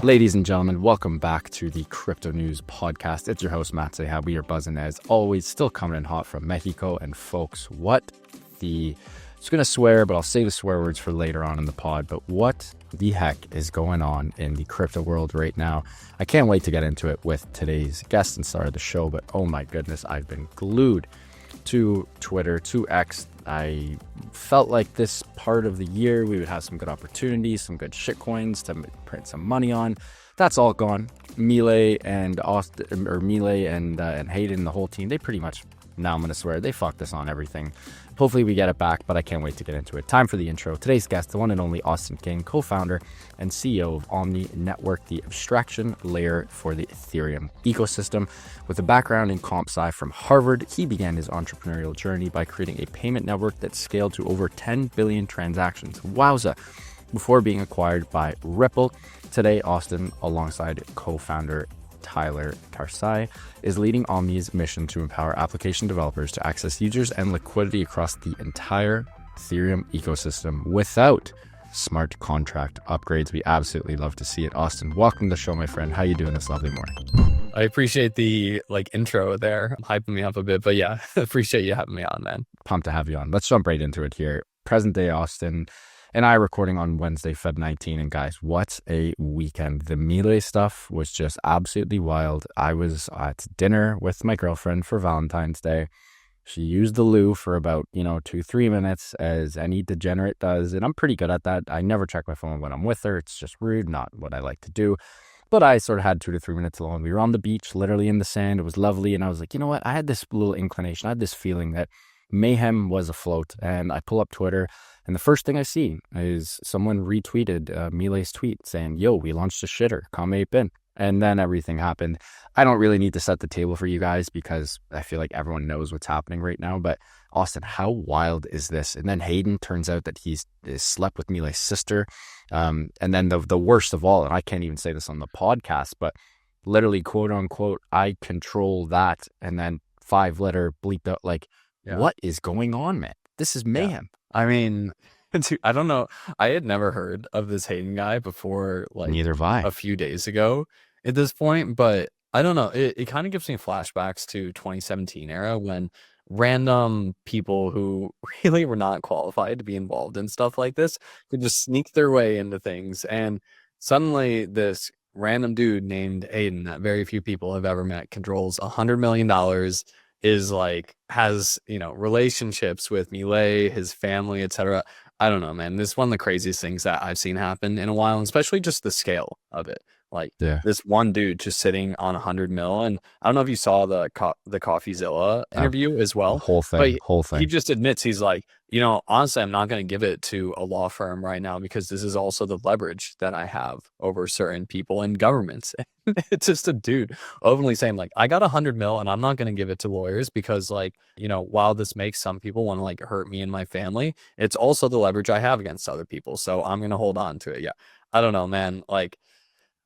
Ladies and gentlemen, welcome back to the Crypto News Podcast. It's your host, Matt Seha. We are buzzing as always, still coming in hot from Mexico. And folks, it's going to swear, but I'll save the swear words for later on in the pod. But what the heck is going on in the crypto world right now? I can't wait to get into it with today's guest and star of the show. But oh my goodness, I've been glued to Twitter, to X. I felt like this part of the year we would have some good opportunities, some good shitcoins to print some money on. That's all gone. Melee and Hayden, the whole team, they pretty much, now I'm going to swear, they fucked us on everything. Hopefully we get it back, but I can't wait to get into it. Time for the intro. Today's guest, the one and only Austin King, co-founder and CEO of Omni Network, the abstraction layer for the Ethereum ecosystem. With a background in comp sci from Harvard, he began his entrepreneurial journey by creating a payment network that scaled to over 10 billion transactions. Wowza! Before being acquired by Ripple. Today, Austin, alongside co-founder Tyler Tarsi, is leading Omni's mission to empower application developers to access users and liquidity across the entire Ethereum ecosystem without smart contract upgrades. We absolutely love to see it. Austin, welcome to the show, my friend. How you doing this lovely morning? I appreciate the intro there, hyping me up a bit, but yeah, appreciate you having me on, man. Pumped to have you on. Let's jump right into it here. Present day Austin and I recording on Wednesday, Feb 19. And guys, what a weekend. The Melee stuff was just absolutely wild. I was at dinner with my girlfriend for Valentine's Day. She used the loo for about, 2-3 minutes, as any degenerate does. And I'm pretty good at that. I never check my phone when I'm with her. It's just rude, not what I like to do. But I sort of had 2 to 3 minutes alone. We were on the beach, literally in the sand. It was lovely. And I was like, you know what? I had this little inclination. I had this feeling that mayhem was afloat. And I pull up Twitter. And the first thing I see is someone retweeted Melee's tweet saying, yo, we launched a shitter, come ape in. And then everything happened. I don't really need to set the table for you guys because I feel like everyone knows what's happening right now. But Austin, how wild is this? And then Hayden, turns out that he's slept with Melee's sister. And then the worst of all, and I can't even say this on the podcast, but literally, quote unquote, I control that. And then 5-letter bleeped out, What is going on, man? This is mayhem. Yeah. I mean, I don't know. I had never heard of this Hayden guy before, neither have I, a few days ago at this point, but I don't know. It kind of gives me flashbacks to 2017 era when random people who really were not qualified to be involved in stuff like this could just sneak their way into things. And suddenly this random dude named Hayden that very few people have ever met controls $100 million, is has relationships with Melee, his family, etc. I don't know, man. This is one of the craziest things that I've seen happen in a while, and especially just the scale of it. This one dude just sitting on 100 mil, and I don't know if you saw the CoffeeZilla interview as well. Whole thing. He just admits, he's like, honestly, I'm not going to give it to a law firm right now because this is also the leverage that I have over certain people and governments. It's just a dude openly saying I got 100 mil and I'm not going to give it to lawyers because while this makes some people want to hurt me and my family, it's also the leverage I have against other people. So I'm going to hold on to it. Yeah. I don't know, man.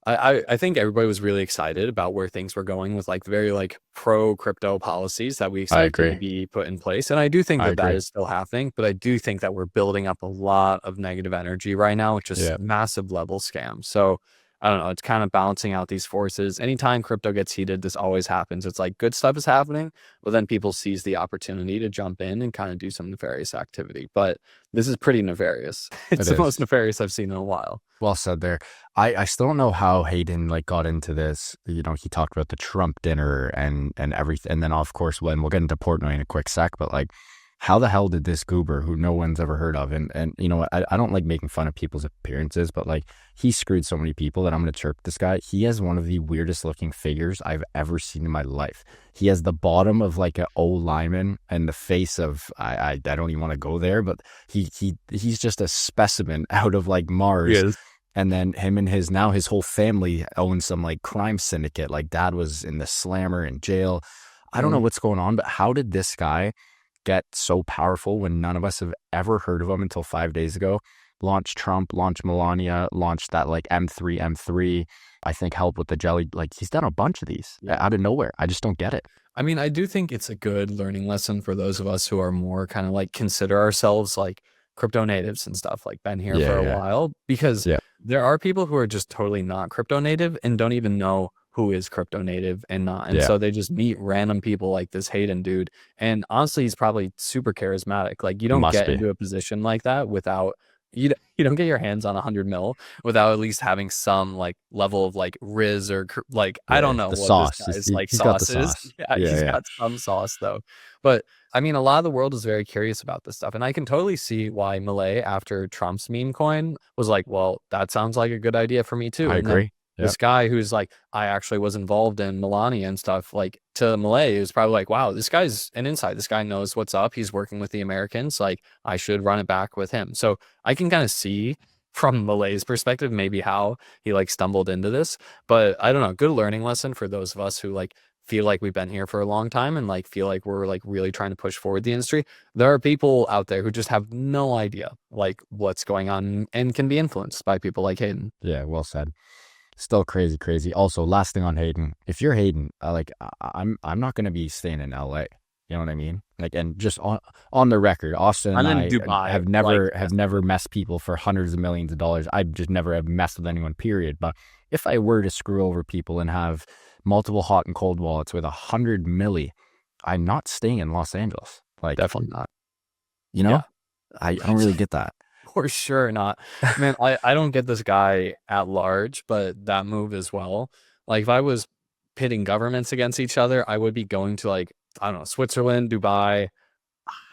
I think everybody was really excited about where things were going with very pro crypto policies that we expected to be put in place. And I do think that is still happening, but I do think that we're building up a lot of negative energy right now, which is massive level scam. So I don't know, it's kind of balancing out these forces. Anytime crypto gets heated, this always happens. It's good stuff is happening, but then people seize the opportunity to jump in and kind of do some nefarious activity. But this is pretty nefarious. It's the most nefarious I've seen in a while. Well said there. I still don't know how Hayden got into this. He talked about the Trump dinner and everything. And then of course, when we'll get into Portnoy in a quick sec, but how the hell did this goober who no one's ever heard of, and you know what, I don't like making fun of people's appearances, but he screwed so many people that I'm going to chirp this guy. He has one of the weirdest looking figures I've ever seen in my life. He has the bottom of an O lineman and the face of, I don't even want to go there, but he's just a specimen out of Mars. Yes. And then him and his whole family own some crime syndicate. Dad was in the slammer in jail. I don't know what's going on, but how did this guy get so powerful when none of us have ever heard of him until 5 days ago? Launched Trump, launched Melania, launched that M3, I think helped with the jelly. He's done a bunch of these out of nowhere. I just don't get it. I mean, I do think it's a good learning lesson for those of us who are more kind of consider ourselves crypto natives and stuff, been here for a while, because there are people who are just totally not crypto native and don't even know who is crypto native and not. And Yeah, so they just meet random people like this Hayden dude. And honestly, he's probably super charismatic. Like you don't must get be. into a position like that without you don't get your hands on 100 mil without at least having some like level of like Riz or like I don't Yeah, know the what this sauce. guy's like He's got the sauce is. sauce. Yeah, Yeah, he's yeah. got some sauce though. But I mean, a lot of the world is very curious about this stuff, and I can totally see why Malay, after Trump's meme coin, was like, "Well, that sounds like a good idea for me too." I And then agree. Yeah, this guy who's like, "I actually was involved in Melania and stuff," like to Malay, it was probably like, "Wow, this guy's an insight. This guy knows what's up. He's working with the Americans. Like, I should run it back with him." So I can kind of see from Malay's perspective maybe how he like stumbled into this, but I don't know. Good learning lesson for those of us who like feel like we've been here for a long time and like feel like we're like really trying to push forward the industry. There are people out there who just have no idea like what's going on and can be influenced by people like Hayden. yeah. Well said. Still crazy, crazy. Also, last thing on Hayden, if you're Hayden, I'm not gonna be staying in LA. You know what I mean? Like, and just on the record, Austin and I'm in I Dubai, have never messed people for hundreds of millions of dollars. I just never have messed with anyone, period. But if I were to screw over people and have multiple hot and cold wallets with 100 milli, I'm not staying in Los Angeles. Like, definitely not. you know, Yeah. I don't really get that. For sure not. Man, I don't get this guy at large, but that move as well. Like if I was pitting governments against each other, I would be going to like, I don't know, Switzerland, Dubai.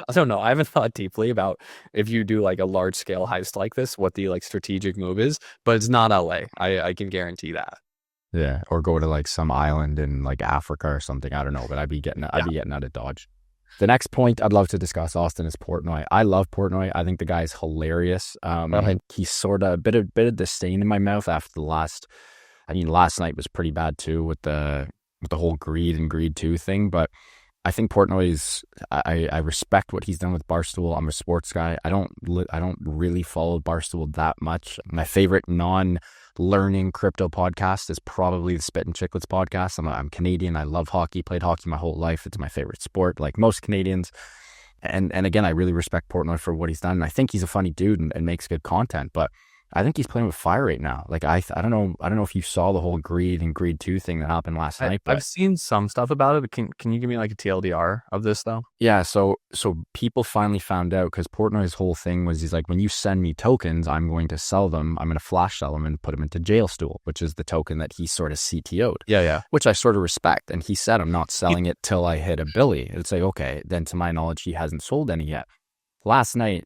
I don't know. I haven't thought deeply about if you do like a large scale heist like this, what the like strategic move is, but it's not LA. I can guarantee that. Yeah, or go to like some island in like Africa or something. I don't know, but I'd be getting out of Dodge. The next point I'd love to discuss, Austin, is Portnoy. I love Portnoy. I think the guy's hilarious. He's sort of a bit of disdain in my mouth after the last. I mean, last night was pretty bad too with the whole greed and greed 2 thing. But I think Portnoy is. I respect what he's done with Barstool. I'm a sports guy. I don't really follow Barstool that much. My favorite non-learning crypto podcast is probably the Spit and Chicklets podcast. I'm Canadian. I love hockey. Played hockey my whole life. It's my favorite sport, like most Canadians. And again, I really respect Portnoy for what he's done. And I think he's a funny dude and makes good content. But I think he's playing with fire right now. Like I don't know if you saw the whole greed and greed 2 thing that happened last night. But I've seen some stuff about it. But can you give me like a TLDR of this though? yeah, so people finally found out because Portnoy's whole thing was he's like, when you send me tokens, I'm going to sell them. I'm going to flash sell them and put them into Jailstool, which is the token that he sort of CTO'd. Yeah. Which I sort of respect. And he said, I'm not selling it till I hit a billy. It's like, okay, then to my knowledge, he hasn't sold any yet. Last night,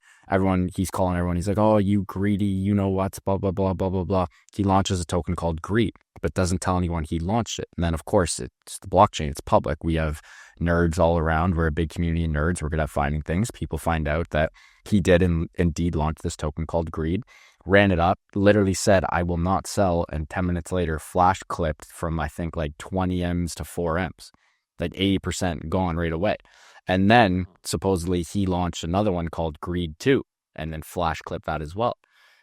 he's calling everyone. He's like, oh, you greedy, you know what, blah, blah, blah, blah, blah, blah. He launches a token called Greed, but doesn't tell anyone he launched it. And then, of course, it's the blockchain. It's public. We have nerds all around. We're a big community of nerds. We're good at finding things. People find out that he did indeed launch this token called Greed, ran it up, literally said, I will not sell. And 10 minutes later, flash clipped from, I think, like 20 M's to 4 M's, like 80% gone right away. And then supposedly he launched another one called Greed 2 and then flash clip that as well.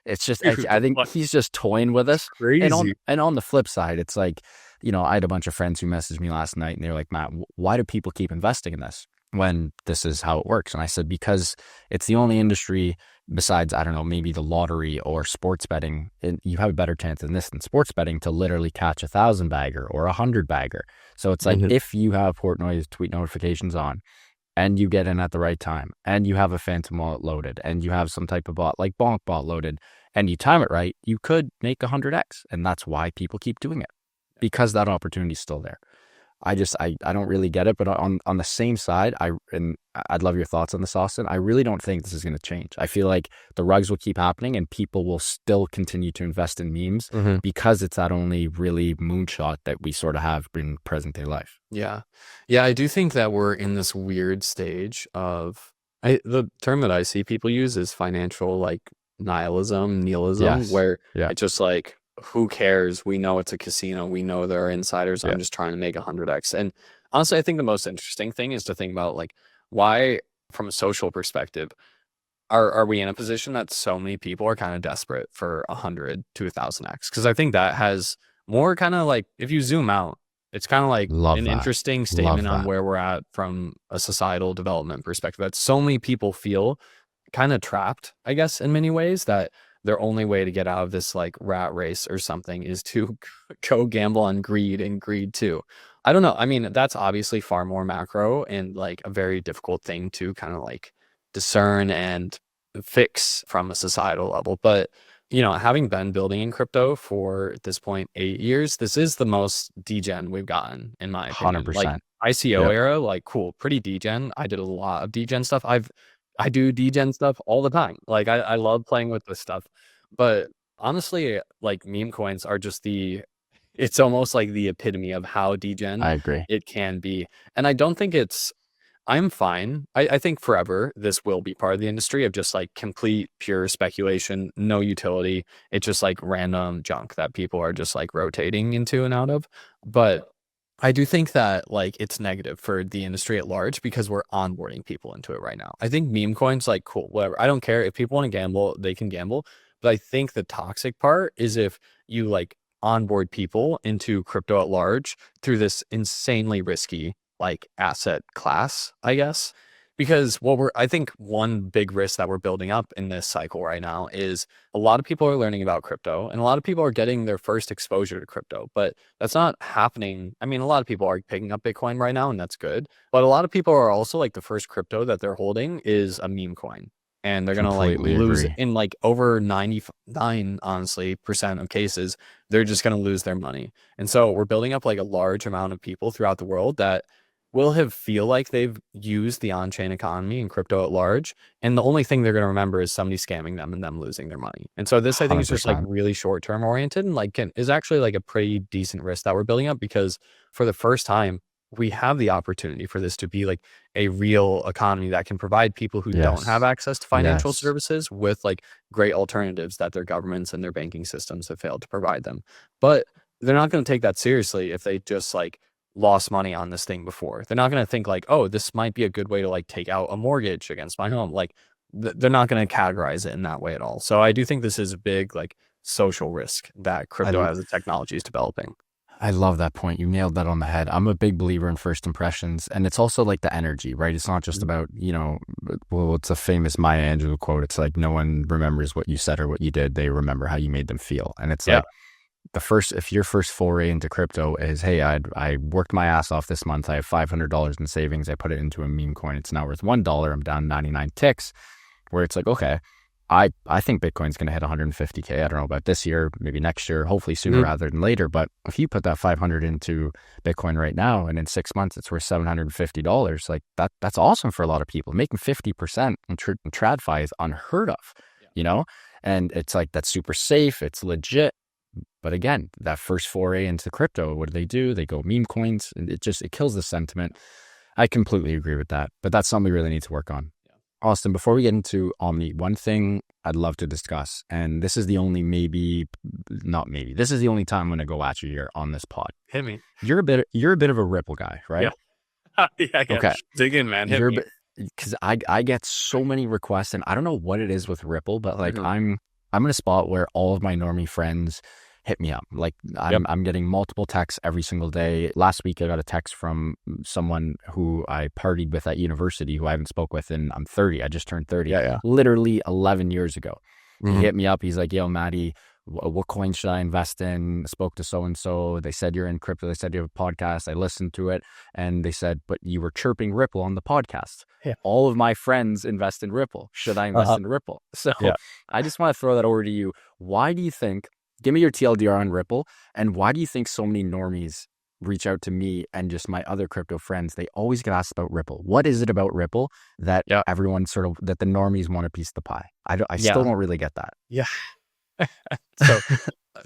It's just, I think he's just toying with us. Crazy. And on the flip side, it's like, you know, I had a bunch of friends who messaged me last night and they're like, Matt, why do people keep investing in this when this is how it works? And I said, because it's the only industry besides, I don't know, maybe the lottery or sports betting. You have a better chance in this than sports betting to literally catch 1,000 bagger or 100 bagger. So it's like, if you have Portnoy's tweet notifications on, and you get in at the right time, and you have a phantom wallet loaded, and you have some type of bot like Bonk Bot loaded, and you time it right, you could make 100x. And that's why people keep doing it, because that opportunity is still there. I don't really get it. But on the same side, I'd love your thoughts on this, Austin. I really don't think this is going to change. I feel like the rugs will keep happening and people will still continue to invest in memes because it's that only really moonshot that we sort of have in present day life. Yeah. I do think that we're in this weird stage of the term that I see people use is financial like nihilism, where it's just like, who cares? We know it's a casino. We know there are insiders. I'm just trying to make 100x. And honestly, I think the most interesting thing is to think about like, why, from a social perspective, are we in a position that so many people are kind of desperate for 100 to 1,000x? Because I think that has more kind of like, if you zoom out, it's kind of like interesting statement on where we're at from a societal development perspective, that so many people feel kind of trapped, I guess, in many ways, that their only way to get out of this like rat race or something is to go gamble on greed and greed too. I don't know. I mean, that's obviously far more macro and like a very difficult thing to kind of like discern and fix from a societal level. But, you know, having been building in crypto for at this point 8 years, this is the most degen we've gotten, in my opinion. Like 100%. ICO Yep. era, like cool, pretty degen. I did a lot of degen stuff. I do degen stuff all the time. Like I love playing with this stuff. But honestly, like meme coins are just it's almost like the epitome of how degen I agree. it can be. And I don't think I'm fine. I think forever this will be part of the industry of just like complete pure speculation, no utility. It's just like random junk that people are just like rotating into and out of. But I do think that like it's negative for the industry at large because we're onboarding people into it right now. I think meme coins, like cool, whatever. I don't care if people want to gamble, they can gamble. But I think the toxic part is if you like onboard people into crypto at large through this insanely risky like asset class, I guess. Because I think one big risk that we're building up in this cycle right now is a lot of people are learning about crypto and a lot of people are getting their first exposure to crypto, but that's not happening. I mean, a lot of people are picking up Bitcoin right now and that's good, but a lot of people are also like the first crypto that they're holding is a meme coin. And they're going to like Completely lose agree. in like over 99, honestly, percent of cases, they're just going to lose their money. And so we're building up like a large amount of people throughout the world that will feel like they've used the on-chain economy and crypto at large. And the only thing they're going to remember is somebody scamming them and them losing their money. And so this, I think, is just like 100%. really short-term oriented and like is actually like a pretty decent risk that we're building up because for the first time, we have the opportunity for this to be like a real economy that can provide people who don't have Yes. access to financial Yes. services with like great alternatives that their governments and their banking systems have failed to provide them. But they're not going to take that seriously if they just like lost money on this thing before. They're not going to think like, oh, this might be a good way to like take out a mortgage against my home. Like they're not going to categorize it in that way at all. So I do think this is a big like social risk that crypto I as a technology is developing. I love that point. You nailed that on the head. I'm a big believer in first impressions, and it's also like the energy, right? It's not just Mhm. about, well, it's a famous Maya Angelou quote. It's like no one remembers what you said or what you did. They remember how you made them feel. And it's Yeah. like if your first foray into crypto is, hey, I worked my ass off this month. I have $500 in savings. I put it into a meme coin. It's now worth $1. I'm down 99 ticks. Where it's like, okay, I think Bitcoin's going to hit 150K. I don't know about this year, maybe next year, hopefully sooner Mhm. rather than later. But if you put that 500 into Bitcoin right now, and in 6 months it's worth $750, like that's awesome for a lot of people. Making 50% in TradFi is unheard of, Yeah. you know. And it's like that's super safe. It's legit. But again, that first foray into crypto, what do? They go meme coins, and it kills the sentiment. I completely agree with that. But that's something we really need to work on. Yeah. Austin, before we get into Omni, one thing I'd love to discuss, and this is the only this is the only time I'm going to go at you here on this pod. Hit me. You're a bit of a Ripple guy, right? Yeah. Yeah. Yeah. Okay. Dig in, man. Hit me. Because I get so many requests, and I don't know what it is with Ripple, but like Mhm. I'm in a spot where all of my normie friends hit me up. Like Yep. I'm getting multiple texts every single day. Last week I got a text from someone who I partied with at university who I haven't spoke with, and I'm 30. I just turned 30, Yeah. Yeah. literally 11 years ago. He Mhm. hit me up. He's like, yo, Maddie, what coin should I invest in? I spoke to so-and-so. They said you're in crypto. They said you have a podcast. I listened to it. And they said, but you were chirping Ripple on the podcast. Yeah. All of my friends invest in Ripple. Should I invest in Ripple? So Yeah. I just want to throw that over to you. Why do you think, give me your TLDR on Ripple, and why do you think so many normies reach out to me and just my other crypto friends? They always get asked about Ripple. What is it about Ripple that Yeah. everyone that the normies want a piece of the pie? I still don't really get that. Yeah. So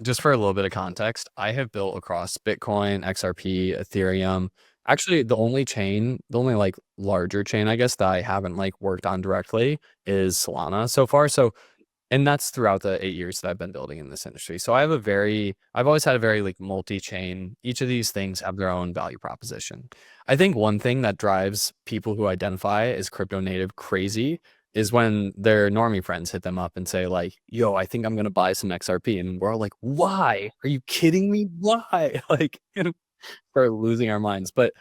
just for a little bit of context, I have built across Bitcoin, XRP, Ethereum. Actually, the only like larger chain, I guess, that I haven't like worked on directly is Solana so far. So, and that's throughout the 8 years that I've been building in this industry. So I've always had a very like multi-chain. Each of these things have their own value proposition. I think one thing that drives people who identify as crypto native crazy is when their normie friends hit them up and say like, yo, I think I'm going to buy some XRP. And we're all like, why? Are you kidding me? Why? Like, start losing our minds. But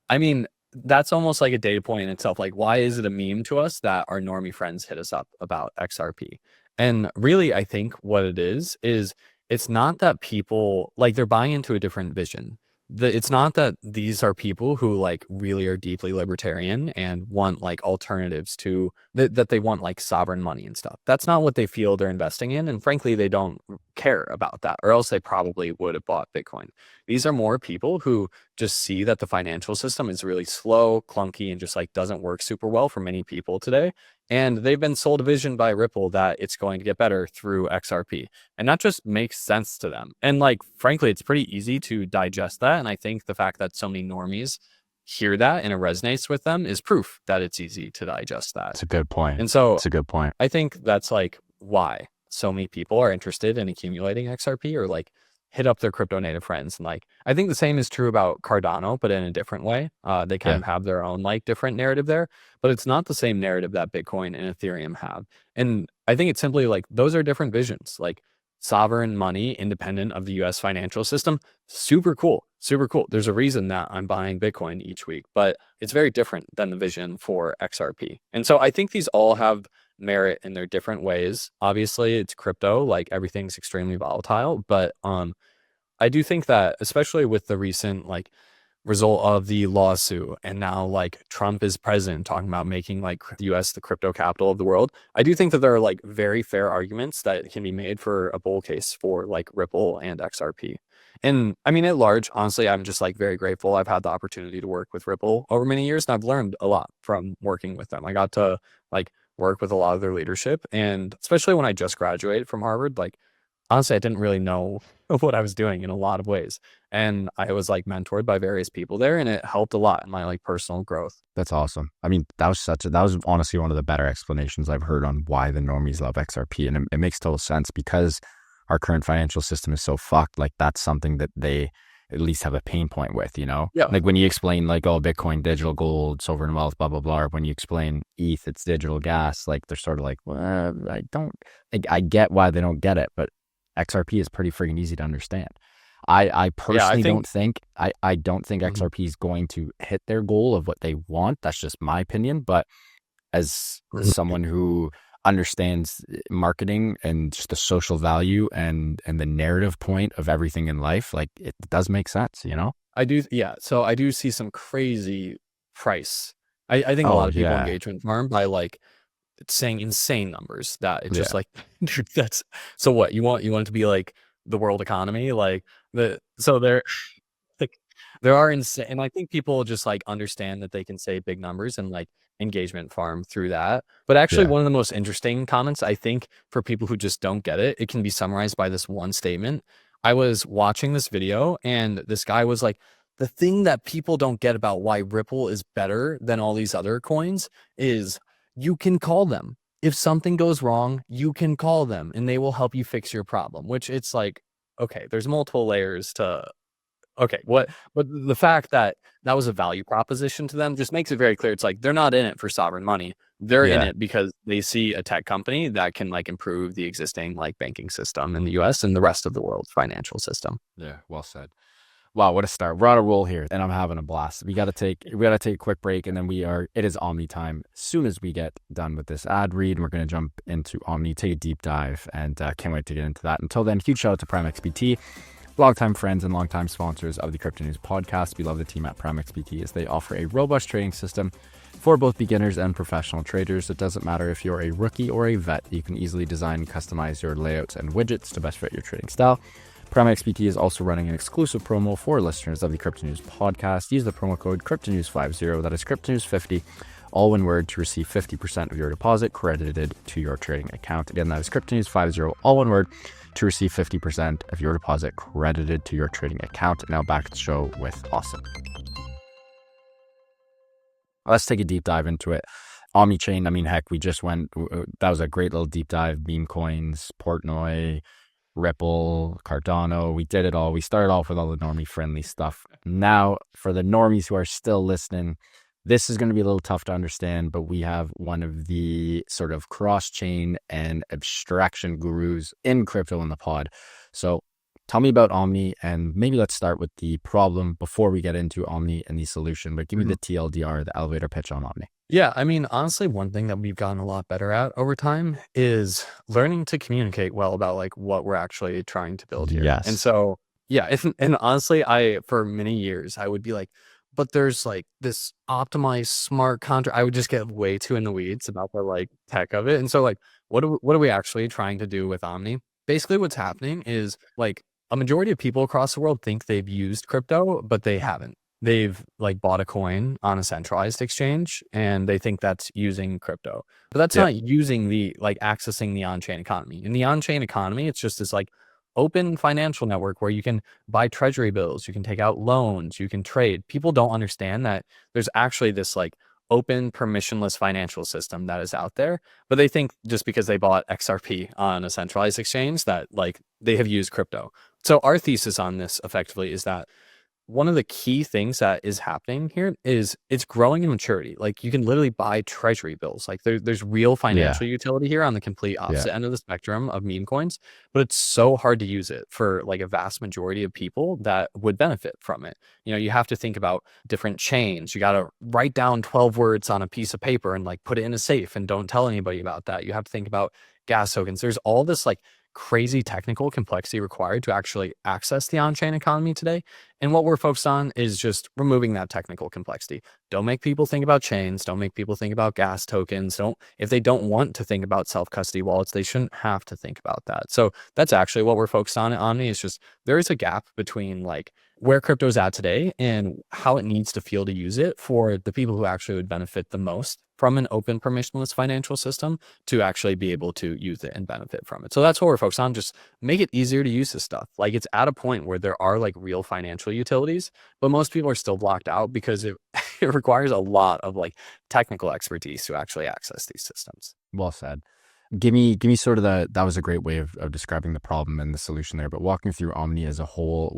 I mean, that's almost like a data point in itself. Like, why is it a meme to us that our normie friends hit us up about XRP? And really, I think what it is it's not that people like they're buying into a different vision. It's not that these are people who like really are deeply libertarian and want like alternatives to that they want like sovereign money and stuff. That's not what they feel they're investing in. And frankly, they don't care about that, or else they probably would have bought Bitcoin. These are more people who just see that the financial system is really slow, clunky, and just like doesn't work super well for many people today. And they've been sold a vision by Ripple that it's going to get better through XRP. And that just makes sense to them. And like, frankly, it's pretty easy to digest that. And I think the fact that so many normies hear that and it resonates with them is proof that it's easy to digest that. It's a good point. And so It's a good point. I think that's like why so many people are interested in accumulating XRP or like hit up their crypto native friends. And like, I think the same is true about Cardano, but in a different way. They kind of have their own like different narrative there, but it's not the same narrative that Bitcoin and Ethereum have. And I think it's simply like, those are different visions, like sovereign money, independent of the US financial system. Super cool. Super cool. There's a reason that I'm buying Bitcoin each week, but it's very different than the vision for XRP. And so I think these all have merit in their different ways. Obviously, it's crypto, like everything's extremely volatile, but I do think that especially with the recent like result of the lawsuit and now like Trump is president talking about making like the US the crypto capital of the world, I do think that there are like very fair arguments that can be made for a bull case for like Ripple and XRP. And I mean, at large, honestly, I'm just like very grateful. I've had the opportunity to work with Ripple over many years and I've learned a lot from working with them. I got to like work with a lot of their leadership. And especially when I just graduated from Harvard, like honestly, I didn't really know what I was doing in a lot of ways. And I was like mentored by various people there and it helped a lot in my like personal growth. That's awesome. I mean, that was honestly one of the better explanations I've heard on why the normies love XRP. And it makes total sense because our current financial system is so fucked. Like that's something that they at least have a pain point with, you know? Yeah. Like when you explain like, oh, Bitcoin, digital gold, sovereign wealth, blah, blah, blah. Or when you explain ETH, it's digital gas, like they're sort of like, well, I get why they don't get it, but XRP is pretty freaking easy to understand. I personally don't think XRP is going to hit their goal of what they want. That's just my opinion. But as someone who understands marketing and just the social value and the narrative point of everything in life, like it does make sense, you know? I do. Yeah. So I do see some crazy price. I think a lot of people engage with farm by like saying insane numbers that it's just like, that's so what you want it to be like the world economy, like there like there are insane, and I think people just like understand that they can say big numbers and like engagement farm through that. But actually one of the most interesting comments, I think for people who just don't get it, it can be summarized by this one statement. I was watching this video and this guy was like, the thing that people don't get about why Ripple is better than all these other coins is you can call them. If something goes wrong, you can call them and they will help you fix your problem, which it's like, okay, there's multiple layers to, okay, but the fact that that was a value proposition to them just makes it very clear. It's like, they're not in it for sovereign money. They're in it because they see a tech company that can like improve the existing like banking system in the US and the rest of the world's financial system. Yeah, well said. Wow, what a start. We're on a roll here and I'm having a blast. We gotta take a quick break and then it is Omni time. As soon as we get done with this ad read, we're gonna jump into Omni, take a deep dive, and can't wait to get into that. Until then, huge shout out to Prime XBT, longtime friends and longtime sponsors of the Crypto News podcast. We love the team at Prime XBT as they offer a robust trading system for both beginners and professional traders. It doesn't matter if you're a rookie or a vet, you can easily design and customize your layouts and widgets to best fit your trading style. Prime XBT is also running an exclusive promo for listeners of the Crypto News podcast. Use the promo code CryptoNews50, that is CryptoNews50, all one word, to receive 50% of your deposit credited to your trading account. Again, that is CryptoNews50, all one word, to receive 50% of your deposit credited to your trading account. Now back to the show with Austin. Let's take a deep dive into it. Omni-chain, I mean, heck, we just went, that was a great little deep dive. Memecoins, Portnoy, Ripple, Cardano, we did it all. We started off with all the normie friendly stuff. Now, for the normies who are still listening, this is going to be a little tough to understand, but we have one of the sort of cross-chain and abstraction gurus in crypto in the pod. So Tell me about Omni, and maybe let's start with the problem before we get into Omni and the solution, but give me the TLDR, the elevator pitch on Omni. Yeah, I mean, honestly, one thing that we've gotten a lot better at over time is learning to communicate well about like what we're actually trying to build here. And Yes. so, yeah, and honestly, for many years, I would be like, but there's like this optimized smart contract. I would just get way too in the weeds about the like tech of it. And so, like, what are we actually trying to do with Omni? Basically, what's happening is like a majority of people across the world think they've used crypto, but they haven't. They've like bought a coin on a centralized exchange and they think that's using crypto, but that's Yeah. not using the like accessing the on-chain economy. In the on-chain economy, it's just this like open financial network where you can buy treasury bills, you can take out loans, you can trade. People don't understand that there's actually this like open permissionless financial system that is out there, but they think just because they bought XRP on a centralized exchange that like they have used crypto. So our thesis on this effectively is that one of the key things that is happening here is it's growing in maturity. Like you can literally buy treasury bills. Like there's real financial utility here on the complete opposite end of the spectrum of meme coins, but it's so hard to use it for like a vast majority of people that would benefit from it. You know, you have to think about different chains. You got to write down 12 words on a piece of paper and like put it in a safe and don't tell anybody about that. You have to think about gas tokens. There's all this like crazy technical complexity required to actually access the on-chain economy today. And what we're focused on is just removing that technical complexity. Don't make people think about chains. Don't make people think about gas tokens. If they don't want to think about self-custody wallets, they shouldn't have to think about that. So that's actually what we're focused on at Omni. Is just there is a gap between like where crypto is at today and how it needs to feel to use it for the people who actually would benefit the most from an open permissionless financial system to actually be able to use it and benefit from it. So that's what we're focused on. Just make it easier to use this stuff. Like it's at a point where there are like real financial utilities, but most people are still blocked out because it requires a lot of like technical expertise to actually access these systems. Well said. Give me sort of that was a great way of describing the problem and the solution there, but walking through Omni as a whole,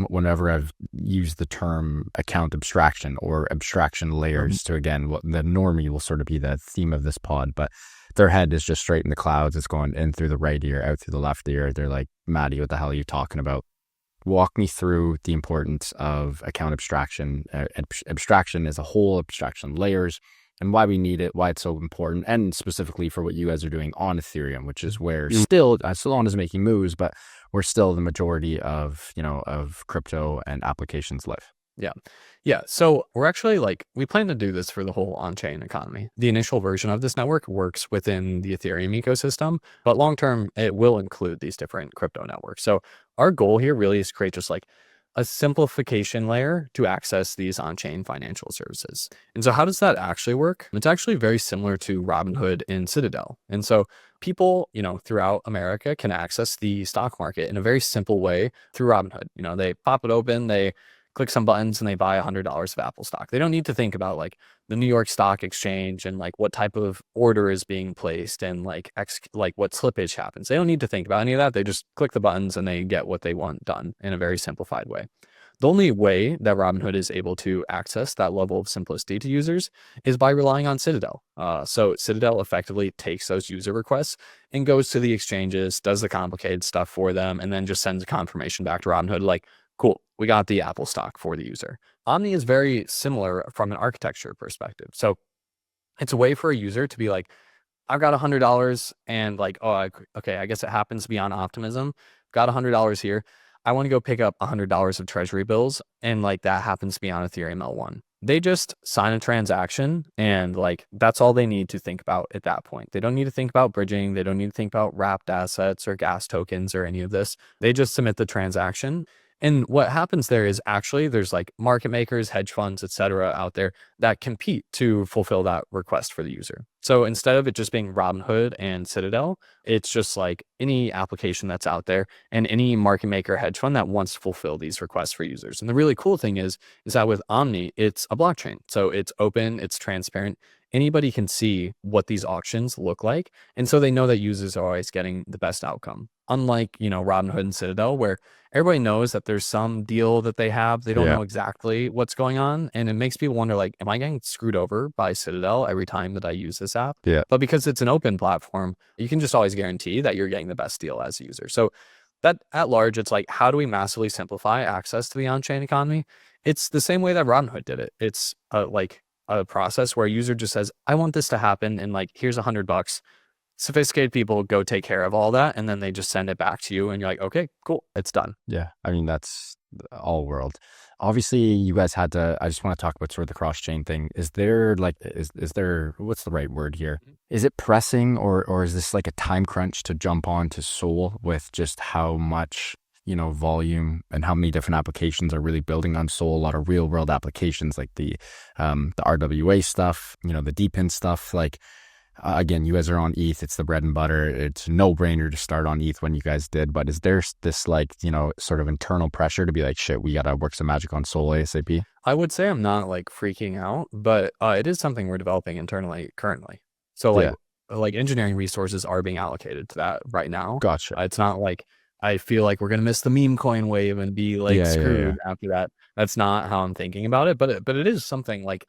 whenever I've used the term account abstraction or abstraction layers to, again, what the normie will sort of be the theme of this pod, but their head is just straight in the clouds. It's going in through the right ear, out through the left ear. They're like, Maddie, what the hell are you talking about? Walk me through the importance of account abstraction, abstraction as a whole, abstraction layers, and why we need it, why it's so important, and specifically for what you guys are doing on Ethereum, which is where still Solana is making moves, but we're still the majority of crypto and applications live. Yeah. So we're actually we plan to do this for the whole on-chain economy. The initial version of this network works within the Ethereum ecosystem, but long-term it will include these different crypto networks. So our goal here really is to create just like a simplification layer to access these on-chain financial services. And so how does that actually work? It's actually very similar to Robinhood and Citadel. And so people, throughout America can access the stock market in a very simple way through Robinhood. They pop it open, they click some buttons and they buy $100 of Apple stock. They don't need to think about like the New York Stock Exchange and like what type of order is being placed and like what slippage happens. They don't need to think about any of that. They just click the buttons and they get what they want done in a very simplified way. The only way that Robinhood is able to access that level of simplicity to users is by relying on Citadel. So Citadel effectively takes those user requests and goes to the exchanges, does the complicated stuff for them, and then just sends a confirmation back to Robinhood like, cool, we got the Apple stock for the user. Omni is very similar from an architecture perspective. So it's a way for a user to be like, I've got $100 and like, okay, I guess it happens to be on Optimism. Got $100 here. I want to go pick up $100 of treasury bills. And like that happens to be on Ethereum L1. They just sign a transaction and like, that's all they need to think about at that point. They don't need to think about bridging. They don't need to think about wrapped assets or gas tokens or any of this. They just submit the transaction. And what happens there is actually there's like market makers, hedge funds, etc. out there that compete to fulfill that request for the user. So instead of it just being Robinhood and Citadel, it's just like any application that's out there and any market maker hedge fund that wants to fulfill these requests for users. And the really cool thing is that with Omni, it's a blockchain. So it's open, it's transparent. Anybody can see what these auctions look like. And so they know that users are always getting the best outcome. Unlike, Robinhood and Citadel, where everybody knows that there's some deal that they have. They don't know exactly what's going on. And it makes people wonder, like, am I getting screwed over by Citadel every time that I use this app? Yeah. But because it's an open platform, you can just always guarantee that you're getting the best deal as a user. So that at large, it's like, how do we massively simplify access to the on-chain economy? It's the same way that Robinhood did it. It's like a process where a user just says, I want this to happen, and like, here's $100. Sophisticated people go take care of all that, and then they just send it back to you, and you're like, okay, cool, it's done. Yeah, I mean, that's all world. Obviously, you guys had to, I just want to talk about sort of the cross-chain thing. Is there like, is there, what's the right word here? Is it pressing, or is this like a time crunch to jump on to Sol with just how much, volume and how many different applications are really building on Sol? A lot of real world applications like the RWA stuff, the DeepIn stuff, like, again, you guys are on ETH. It's the bread and butter. It's a no-brainer to start on ETH when you guys did. But is there this like, sort of internal pressure to be like, shit, we got to work some magic on Sol ASAP? I would say I'm not like freaking out, but it is something we're developing internally currently. So like engineering resources are being allocated to that right now. Gotcha. It's not like I feel like we're going to miss the meme coin wave and be like screwed after that. That's not how I'm thinking about it. But it is something like,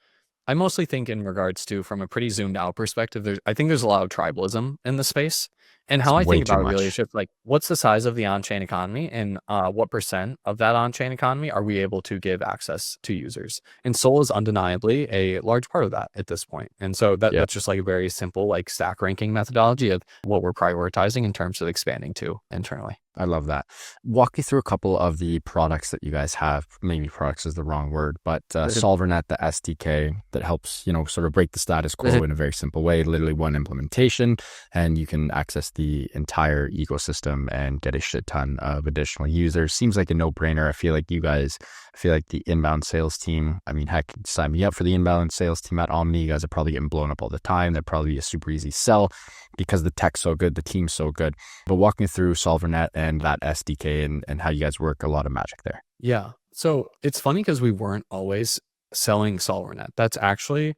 I mostly think in regards to, from a pretty zoomed out perspective, I think there's a lot of tribalism in the space. And how I think about it really is just like, what's the size of the on-chain economy, and what percent of that on-chain economy are we able to give access to users? And Sol is undeniably a large part of that at this point. And so that's just like a very simple like stack ranking methodology of what we're prioritizing in terms of expanding to internally. I love that. Walk me through a couple of the products that you guys have. Maybe products is the wrong word, but Solvernet, the SDK that helps, sort of break the status quo in a very simple way, literally one implementation, and you can access the entire ecosystem and get a shit ton of additional users. Seems like a no-brainer. I feel like the inbound sales team, I mean, heck, sign me up for the inbound sales team at Omni. You guys are probably getting blown up all the time. They're probably a super easy sell because the tech's so good, the team's so good. But walk me through Solvernet and that SDK and how you guys work. A lot of magic there. Yeah. So it's funny because we weren't always selling Solvernet. That's actually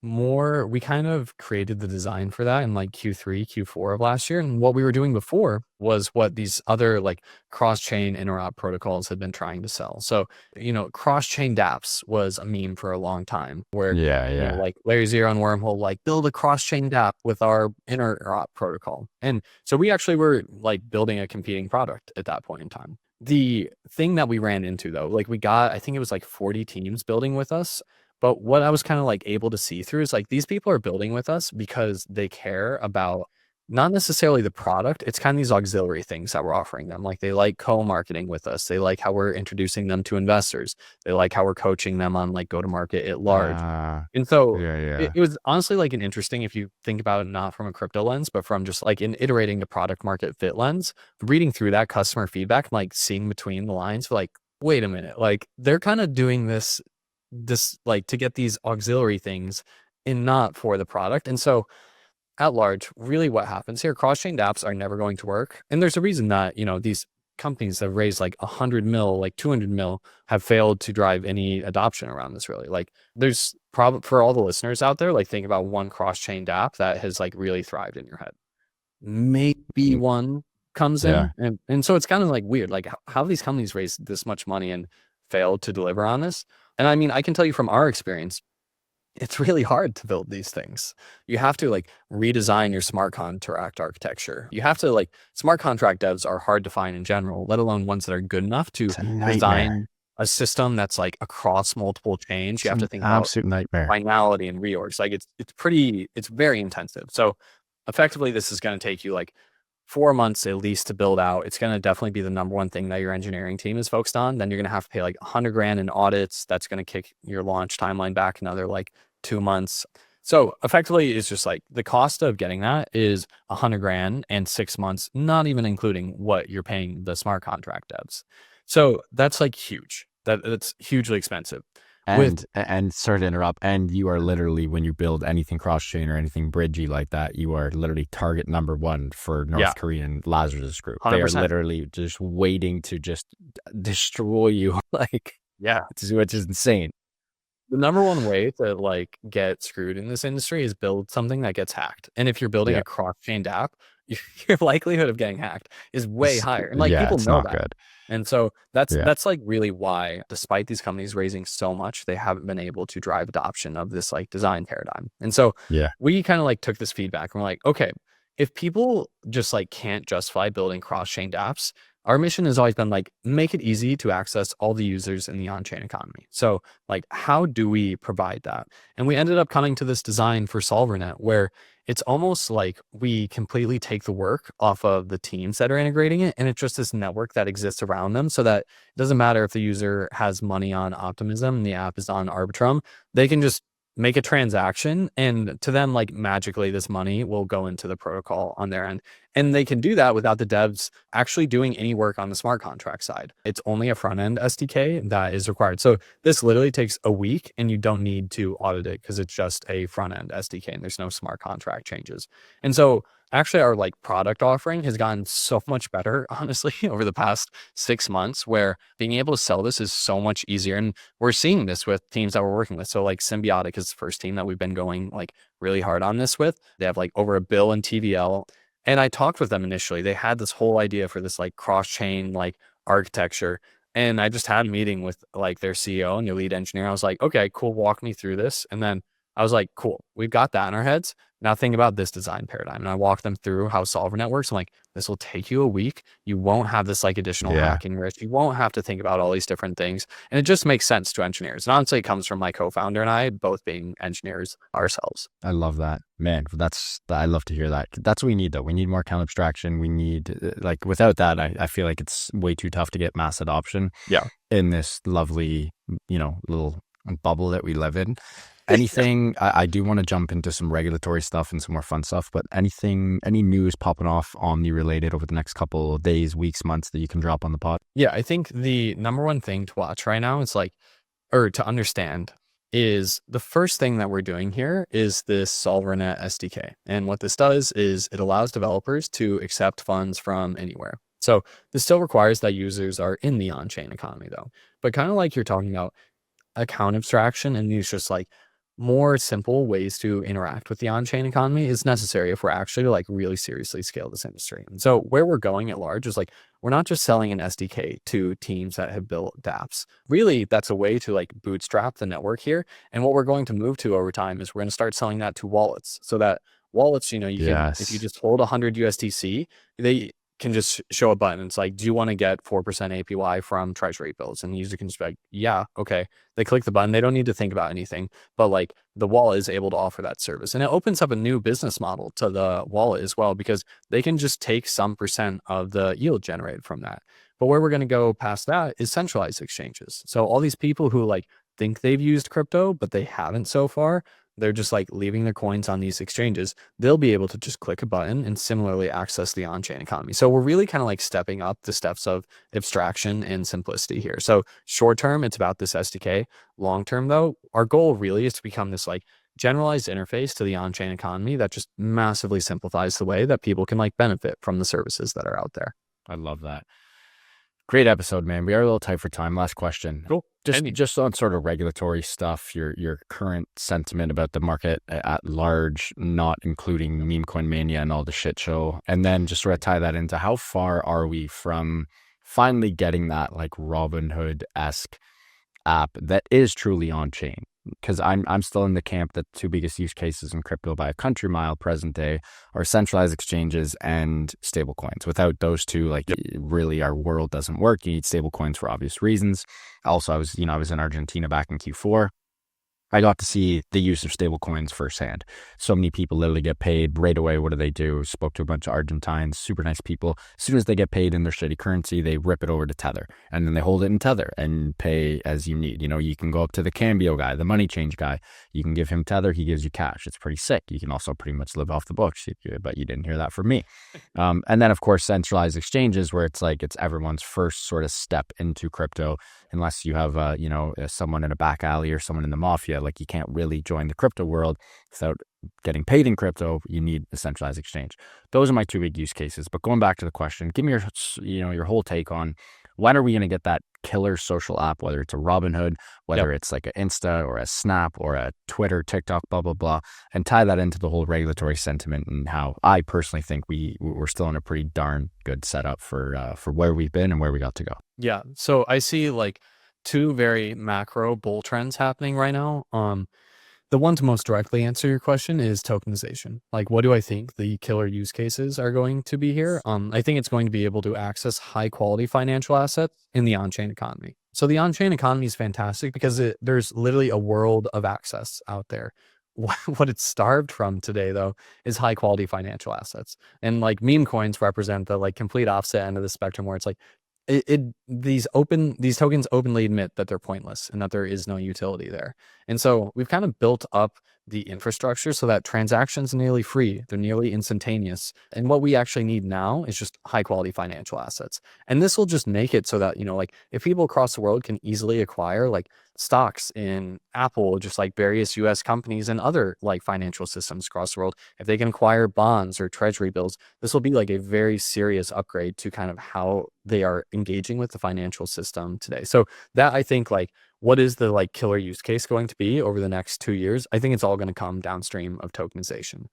more, we kind of created the design for that in like Q3, Q4 of last year. And what we were doing before was what these other like cross-chain interop protocols had been trying to sell. So, cross-chain dApps was a meme for a long time where, like Layer Zero and Wormhole, like build a cross-chain dApp with our interop protocol. And so we actually were like building a competing product at that point in time. The thing that we ran into though, like we got, I think it was like 40 teams building with us. But what I was kind of like able to see through is like, these people are building with us because they care about not necessarily the product. It's kind of these auxiliary things that we're offering them. Like they like co-marketing with us. They like how we're introducing them to investors. They like how we're coaching them on like go-to-market at large. And so it was honestly like an interesting, if you think about it, not from a crypto lens, but from just like an iterating the product market fit lens, reading through that customer feedback, and like seeing between the lines, like, wait a minute, like they're kind of doing this like to get these auxiliary things and not for the product. And so at large, really what happens here, cross-chain dApps are never going to work. And there's a reason that, these companies that have raised like 100 mil, like 200 mil have failed to drive any adoption around this really. Like there's probably, for all the listeners out there, like think about one cross-chain dApp that has like really thrived in your head. Maybe one comes in. And so it's kind of like weird, like how these companies raised this much money and failed to deliver on this. And I mean, I can tell you from our experience, it's really hard to build these things. You have to like redesign your smart contract architecture. You have to like, smart contract devs are hard to find in general, let alone ones that are good enough to design a system that's like across multiple chains. You have to think about absolute nightmare, finality and reorgs. Like it's very intensive. So effectively, this is going to take you like 4 months at least to build out. It's going to definitely be the number one thing that your engineering team is focused on. Then you're going to have to pay like $100,000 in audits. That's going to kick your launch timeline back another like 2 months. So effectively, it's just like the cost of getting that is $100,000 and 6 months, not even including what you're paying the smart contract devs. So that's like huge. That's hugely expensive. And sorry to interrupt, and you are literally, when you build anything cross-chain or anything bridgey like that, you are literally target number one for North Korean Lazarus group. 100%. They are literally just waiting to just destroy you. Like, which is insane. The number one way to like get screwed in this industry is build something that gets hacked. And if you're building a cross-chain app, your likelihood of getting hacked is way higher. And like people know that. Good. And so that's like really why, despite these companies raising so much, they haven't been able to drive adoption of this like design paradigm. And so we kind of like took this feedback and we're like, okay, if people just like can't justify building cross-chain apps, our mission has always been like, make it easy to access all the users in the on-chain economy. So like, how do we provide that? And we ended up coming to this design for SolverNet where it's almost like we completely take the work off of the teams that are integrating it. And it's just this network that exists around them so that it doesn't matter if the user has money on Optimism and the app is on Arbitrum, they can just make a transaction, and to them, like magically this money will go into the protocol on their end. And they can do that without the devs actually doing any work on the smart contract side. It's only a front end SDK that is required. So this literally takes a week and you don't need to audit it because it's just a front end SDK and there's no smart contract changes. And so actually our like product offering has gotten so much better, honestly, over the past 6 months, where being able to sell this is so much easier. And we're seeing this with teams that we're working with. So like Symbiotic is the first team that we've been going like really hard on this with. They have like over $1 billion in TVL. And I talked with them initially. They had this whole idea for this like cross-chain like architecture. And I just had a meeting with like their CEO and their lead engineer. I was like, okay, cool, walk me through this. And then I was like, cool, we've got that in our heads. Now think about this design paradigm. And I walked them through how SolverNet works. I'm like, this will take you a week. You won't have this like additional hacking risk. You won't have to think about all these different things. And it just makes sense to engineers. And honestly, it comes from my co-founder and I both being engineers ourselves. I love that, man. I love to hear that. That's what we need though. We need more account abstraction. We need like, without that, I feel like it's way too tough to get mass adoption. Yeah. In this lovely, little bubble that we live in. Anything, I do want to jump into some regulatory stuff and some more fun stuff, but any news popping off Omni related over the next couple of days, weeks, months that you can drop on the pod? Yeah, I think the number one thing to watch right now is like, or to understand, is the first thing that we're doing here is this SolverNet SDK. And what this does is it allows developers to accept funds from anywhere. So this still requires that users are in the on-chain economy though. But kind of like you're talking about account abstraction and these just like more simple ways to interact with the on-chain economy is necessary if we're actually to like really seriously scale this industry. And so where we're going at large is like, we're not just selling an SDK to teams that have built dApps. Really, that's a way to like bootstrap the network here. And what we're going to move to over time is we're going to start selling that to wallets so that wallets, you can, if you just hold 100 USDC, they can just show a button. It's like, do you want to get 4% APY from treasury bills? And the user can just be like, yeah, okay. They click the button. They don't need to think about anything, but like the wallet is able to offer that service. And it opens up a new business model to the wallet as well, because they can just take some percent of the yield generated from that. But where we're going to go past that is centralized exchanges. So all these people who like think they've used crypto, but they haven't so far, they're just like leaving their coins on these exchanges. They'll be able to just click a button and similarly access the on-chain economy. So we're really kind of like stepping up the steps of abstraction and simplicity here. So short term, it's about this SDK. Long term though, our goal really is to become this like generalized interface to the on-chain economy that just massively simplifies the way that people can like benefit from the services that are out there. I love that. Great episode, man. We are a little tight for time. Last question. Cool. Just on sort of regulatory stuff, your current sentiment about the market at large, not including Memecoin Mania and all the shit show. And then just sort of tie that into how far are we from finally getting that like Robinhood-esque app that is truly on chain? Because I'm still in the camp that the two biggest use cases in crypto by a country mile present day are centralized exchanges and stablecoins. Without those two, like really our world doesn't work. You need stablecoins for obvious reasons. Also, I was in Argentina back in Q4. I got to see the use of stablecoins firsthand. So many people literally get paid right away. What do? Spoke to a bunch of Argentines, super nice people. As soon as they get paid in their shitty currency, they rip it over to Tether and then they hold it in Tether and pay as you need. You can go up to the Cambio guy, the money change guy. You can give him Tether. He gives you cash. It's pretty sick. You can also pretty much live off the books, but you didn't hear that from me. And then of course, centralized exchanges where it's like, it's everyone's first sort of step into crypto, unless you have, someone in a back alley or someone in the mafia. Like you can't really join the crypto world without getting paid in crypto. You need a centralized exchange. Those are my two big use cases. But going back to the question, give me your whole take on when are we going to get that killer social app, whether it's a Robinhood, whether it's like an Insta or a Snap or a Twitter, TikTok, blah, blah, blah, and tie that into the whole regulatory sentiment and how I personally think we're still in a pretty darn good setup for where we've been and where we got to go. Yeah. So I see like two very macro bull trends happening right now. The one to most directly answer your question is tokenization. Like, what do I think the killer use cases are going to be here? I think it's going to be able to access high quality financial assets in the on-chain economy. So the on-chain economy is fantastic because there's literally a world of access out there. What it's starved from today, though, is high quality financial assets. And like meme coins represent the like complete opposite end of the spectrum, where it's like these tokens openly admit that they're pointless and that there is no utility there. And so we've kind of built up the infrastructure so that transactions are nearly free, they're nearly instantaneous. And what we actually need now is just high quality financial assets. And this will just make it so that, like if people across the world can easily acquire like stocks in Apple, just like various US companies and other like financial systems across the world, if they can acquire bonds or treasury bills, this will be like a very serious upgrade to kind of how they are engaging with the financial system today. So that, I think, like, what is the like killer use case going to be over the next 2 years? I think it's all going to come downstream of tokenization.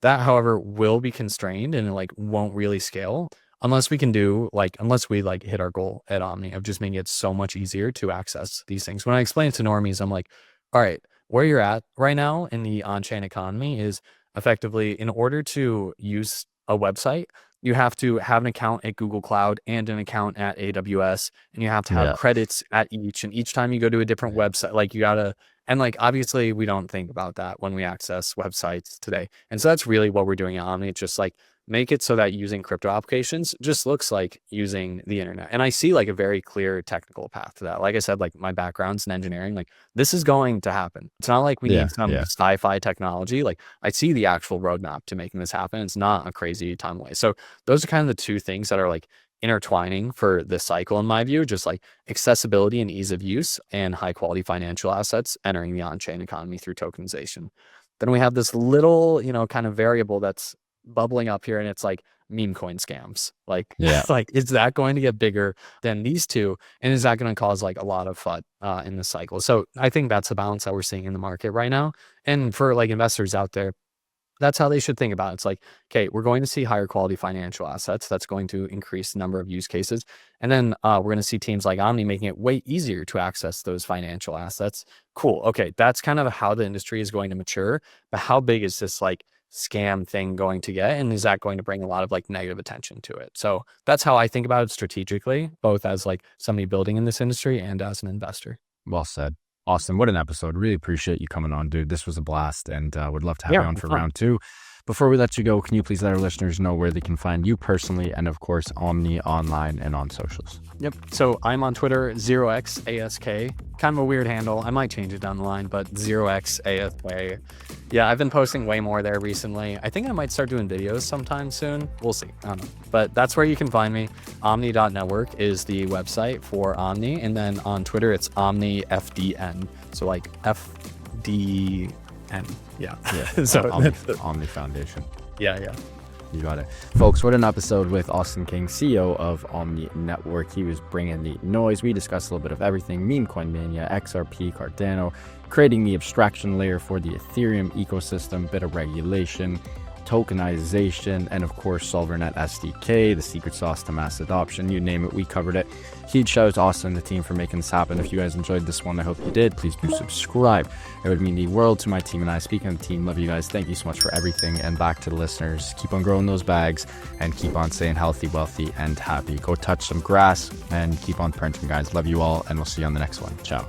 That, however, will be constrained and like won't really scale unless we hit our goal at Omni of just making it so much easier to access these things. When I explain it to normies, I'm like, all right, where you're at right now in the on-chain economy is effectively, in order to use a website, you have to have an account at Google Cloud and an account at AWS, and you have to have credits at each. And each time you go to a different website, like you gotta, and like obviously we don't think about that when we access websites today. And so that's really what we're doing at Omni. It's just like make it so that using crypto applications just looks like using the internet. And I see like a very clear technical path to that. Like I said, like my background's in engineering, like this is going to happen. It's not like we need some sci-fi technology. Like I see the actual roadmap to making this happen. It's not a crazy time away. So those are kind of the two things that are like intertwining for this cycle, in my view, just like accessibility and ease of use and high quality financial assets entering the on-chain economy through tokenization. Then we have this little, kind of variable that's bubbling up here, and it's like meme coin scams. Like, like, is that going to get bigger than these two? And is that going to cause like a lot of FUD in the cycle? So I think that's the balance that we're seeing in the market right now. And for like investors out there, that's how they should think about it. It's like, okay, we're going to see higher quality financial assets. That's going to increase the number of use cases. And then we're going to see teams like Omni making it way easier to access those financial assets. Cool. Okay. That's kind of how the industry is going to mature. But how big is this like scam thing going to get? And is that going to bring a lot of like negative attention to it? So that's how I think about it strategically, both as like somebody building in this industry and as an investor. Well said. Austin, what an episode. Really appreciate you coming on, dude. This was a blast, and would love to have you on for round 2. Before we let you go, can you please let our listeners know where they can find you personally and, of course, Omni online and on socials? Yep. So I'm on Twitter, 0xASK. Kind of a weird handle. I might change it down the line, but 0xASK. Yeah, I've been posting way more there recently. I think I might start doing videos sometime soon. We'll see. I don't know. But that's where you can find me. Omni.network is the website for Omni. And then on Twitter, it's OmniFDN. So like FDN. Yeah. So Omni Foundation. Yeah. You got it. Folks, what an episode with Austin King, CEO of Omni Network. He was bringing the noise. We discussed a little bit of everything: Memecoin Mania, XRP, Cardano, creating the abstraction layer for the Ethereum ecosystem, bit of regulation, tokenization, and of course SolverNet SDK, the secret sauce to mass adoption. You name it, we covered it. Huge shout out to Austin and the team for making this happen. If you guys enjoyed this one, I hope you did. Please do subscribe. It would mean the world to my team and I. Speaking of the team, love you guys. Thank you so much for everything. And back to the listeners, keep on growing those bags and keep on staying healthy, wealthy, and happy. Go touch some grass and keep on printing, guys. Love you all, and we'll see you on the next one. Ciao.